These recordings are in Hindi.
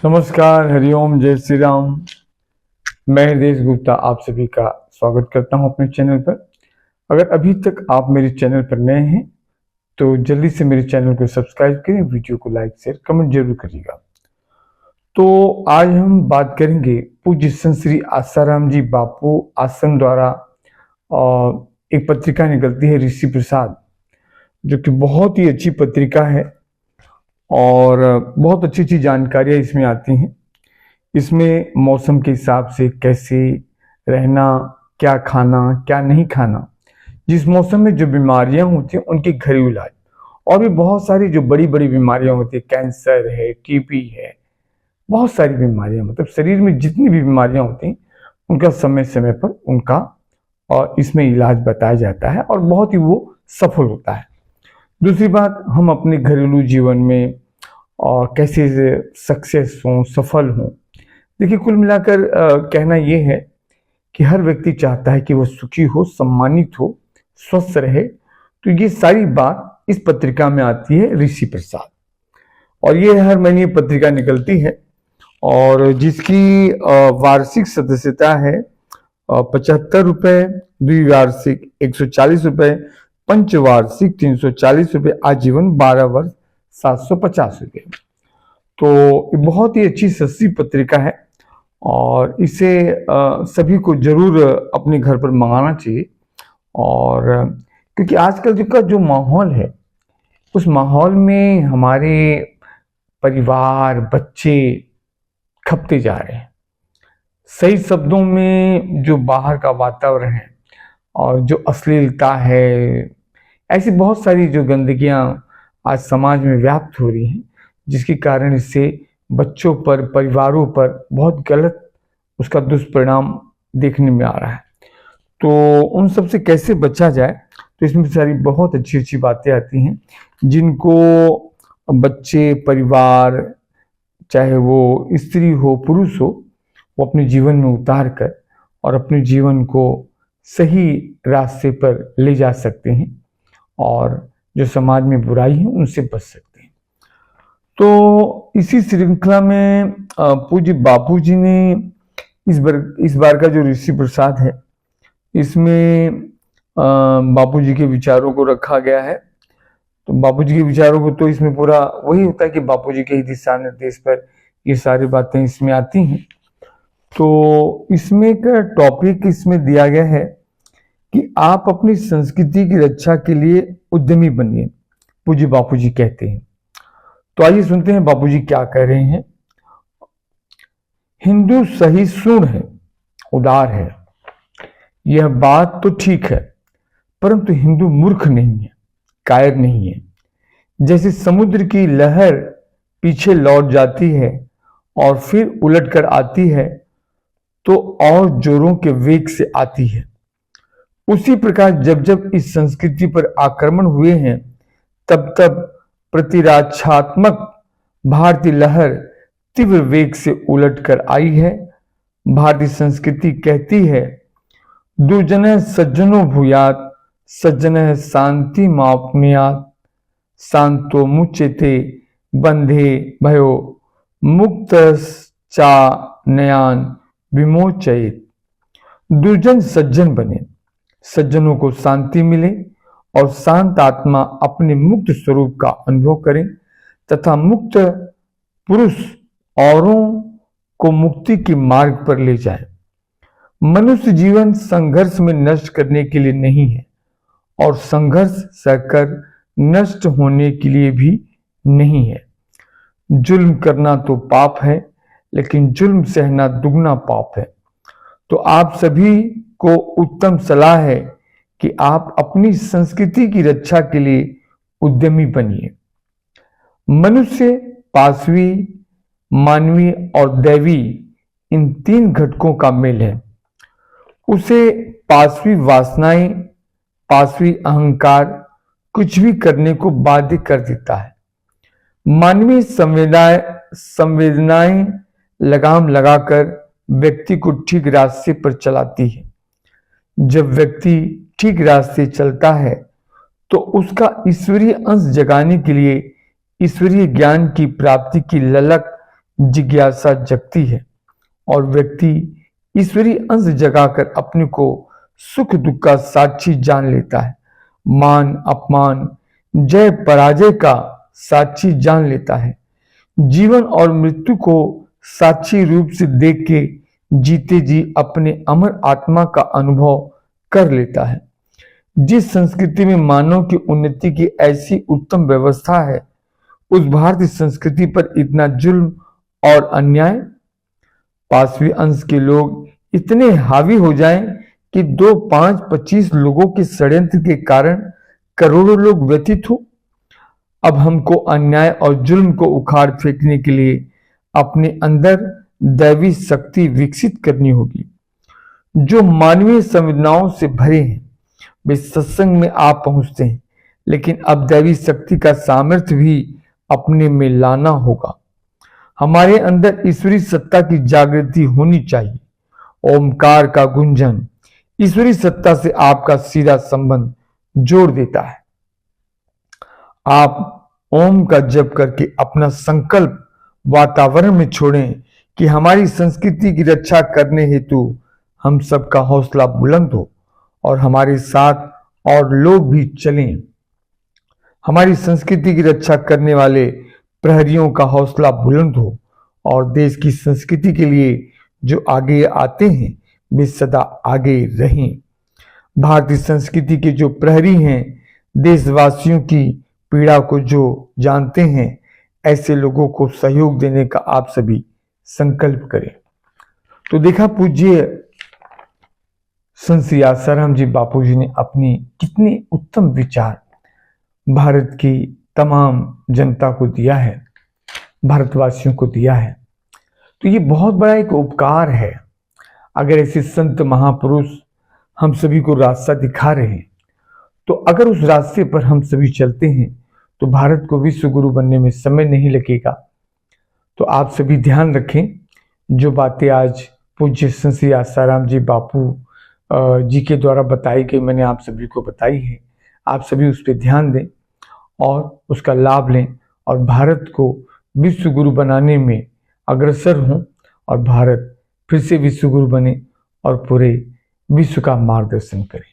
नमस्कार, हरिओम, जय श्री राम। मैं हृदेश गुप्ता आप सभी का स्वागत करता हूं अपने चैनल पर। अगर अभी तक आप मेरे चैनल पर नए हैं तो जल्दी से मेरे चैनल को सब्सक्राइब करें, वीडियो को लाइक शेयर कमेंट जरूर करिएगा। तो आज हम बात करेंगे पूज्य संत श्री आसाराम जी बापू आश्रम द्वारा एक पत्रिका निकलती है ऋषि प्रसाद, जो कि बहुत ही अच्छी पत्रिका है और बहुत अच्छी अच्छी जानकारियां इसमें आती हैं। इसमें मौसम के हिसाब से कैसे रहना, क्या खाना क्या नहीं खाना, जिस मौसम में जो बीमारियां होती हैं उनके घरेलू इलाज, और भी बहुत सारी जो बड़ी बड़ी बीमारियां होती है, कैंसर है, टीबी है, बहुत सारी बीमारियां, मतलब शरीर में जितनी भी बीमारियां होती हैं उनका समय समय पर उनका और इसमें इलाज बताया जाता है और बहुत ही वो सफल होता है। दूसरी बात, हम अपने घरेलू जीवन में और कैसे सक्सेस हों, सफल हों। देखिए, कुल मिलाकर कहना यह है कि हर व्यक्ति चाहता है कि वह सुखी हो, सम्मानित हो, स्वस्थ रहे। तो ये सारी बात इस पत्रिका में आती है ऋषि प्रसाद, और ये हर महीने पत्रिका निकलती है और जिसकी वार्षिक सदस्यता है 75 रुपये, द्विवार्षिक 140 रुपये, पंचवार्षिक 340 रुपये, आजीवन 12 वर्ष 750 रुपये। तो बहुत ही अच्छी सस्ती पत्रिका है और इसे सभी को जरूर अपने घर पर मंगाना चाहिए। और क्योंकि आजकल का जो माहौल है, उस माहौल में हमारे परिवार, बच्चे खपते जा रहे हैं। सही शब्दों में जो बाहर का वातावरण है और जो अश्लीलता है, ऐसी बहुत सारी जो गंदगियां आज समाज में व्याप्त हो रही हैं, जिसके कारण इससे बच्चों पर, परिवारों पर बहुत गलत उसका दुष्परिणाम देखने में आ रहा है। तो उन सब से कैसे बचा जाए, तो इसमें सारी बहुत अच्छी अच्छी बातें आती हैं जिनको बच्चे, परिवार, चाहे वो स्त्री हो पुरुष हो, वो अपने जीवन में उतार कर और अपने जीवन को सही रास्ते पर ले जा सकते हैं और जो समाज में बुराई है उनसे बच सकते हैं। तो इसी श्रृंखला में पूज्य बापू जी ने इस बार का जो ऋषि प्रसाद है, इसमें बापू जी के विचारों को रखा गया है। तो बापू जी के विचारों को, तो इसमें पूरा वही होता है कि बापू जी के ही दिशा निर्देश पर ये सारी बातें इसमें आती हैं। तो इसमें का टॉपिक इसमें दिया गया है कि आप अपनी संस्कृति की रक्षा के लिए उद्यमी बनिए, पूज्य बापू जी कहते हैं। तो आइए सुनते हैं बापू जी क्या कह रहे हैं। हिंदू सहिष्णु है, उदार है, यह बात तो ठीक है, परंतु हिंदू मूर्ख नहीं है, कायर नहीं है। जैसे समुद्र की लहर पीछे लौट जाती है और फिर उलट कर आती है तो और जोरों के वेग से आती है, उसी प्रकार जब जब इस संस्कृति पर आक्रमण हुए हैं तब तब प्रतिरक्षात्मक भारतीय लहर तीव्र वेग से उलट कर आई है। भारतीय संस्कृति कहती है, दुर्जनः सज्जनो भूयात्, सज्जनः शांति माप्नुयात्, शांतो मुच्यते बंधे भयो मुक्तश्चा नयान विमोचयेत्। दुर्जन सज्जन बने, सज्जनों को शांति मिले और शांत आत्मा अपने मुक्त स्वरूप का अनुभव करें तथा मुक्त पुरुष औरों को मुक्ति के मार्ग पर ले जाए। मनुष्य जीवन संघर्ष में नष्ट करने के लिए नहीं है और संघर्ष सहकर नष्ट होने के लिए भी नहीं है। जुल्म करना तो पाप है, लेकिन जुल्म सहना दुगना पाप है। तो आप सभी को उत्तम सलाह है कि आप अपनी संस्कृति की रक्षा के लिए उद्यमी बनिए। मनुष्य पाशवी, मानवीय और दैवी, इन तीन घटकों का मेल है। उसे पाशवी वासनाएं, पाशवी अहंकार कुछ भी करने को बाध्य कर देता है। मानवीय संवेदनाएं लगाम लगाकर व्यक्ति को ठीक रास्ते पर चलाती है। जब व्यक्ति ठीक रास्ते चलता है तो उसका ईश्वरीय अंश जगाने के लिए ईश्वरीय ज्ञान की प्राप्ति की ललक जिज्ञासा जगती है और व्यक्ति ईश्वरीय अंश जगाकर अपने को सुख दुख का साक्षी जान लेता है, मान अपमान जय पराजय का साक्षी जान लेता है, जीवन और मृत्यु को साक्षी रूप से देख के जीते जी अपने अमर आत्मा का अनुभव कर लेता है। जिस संस्कृति में मानव की उन्नति की ऐसी उत्तम व्यवस्था है, उस भारतीय संस्कृति पर इतना जुल्म और अन्याय, पांचवें अंश के लोग इतने हावी हो जाएं कि 2, 5, 25 लोगों के षड्यंत्र के कारण करोड़ों लोग व्यथित हो। अब हमको अन्याय और जुल्म को उखाड़ फेंकने के लिए अपने अंदर दैवी शक्ति विकसित करनी होगी। जो मानवीय संवेदनाओं से भरे हैं वे सत्संग में आप पहुंचते हैं, लेकिन अब दैवी शक्ति का सामर्थ्य भी अपने में लाना होगा। हमारे अंदर ईश्वरीय सत्ता की जागृति होनी चाहिए। ओमकार का गुंजन ईश्वरीय सत्ता से आपका सीधा संबंध जोड़ देता है। आप ओम का जप करके अपना संकल्प वातावरण में छोड़ें कि हमारी संस्कृति की रक्षा करने हेतु हम सबका हौसला बुलंद हो और हमारे साथ और लोग भी चलें। हमारी संस्कृति की रक्षा करने वाले प्रहरियों का हौसला बुलंद हो और देश की संस्कृति के लिए जो आगे आते हैं वे सदा आगे रहें। भारतीय संस्कृति के जो प्रहरी हैं, देशवासियों की पीड़ा को जो जानते हैं, ऐसे लोगों को सहयोग देने का आप सभी संकल्प करें। तो देखा पूज्य संत श्री आसाराम जी बापू जी ने अपनी कितने उत्तम विचार भारत की तमाम जनता को दिया है, भारतवासियों को दिया है। तो ये बहुत बड़ा एक उपकार है। अगर ऐसे संत महापुरुष हम सभी को रास्ता दिखा रहे हैं, तो अगर उस रास्ते पर हम सभी चलते हैं तो भारत को विश्व गुरु बनने में समय नहीं लगेगा। तो आप सभी ध्यान रखें, जो बातें आज पूज्य संत श्री आसाराम जी बापू जी के द्वारा बताई गई, मैंने आप सभी को बताई है। आप सभी उस पर ध्यान दें और उसका लाभ लें और भारत को विश्व गुरु बनाने में अग्रसर हों और भारत फिर से विश्व गुरु बने और पूरे विश्व का मार्गदर्शन करें।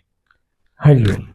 हरि ओम।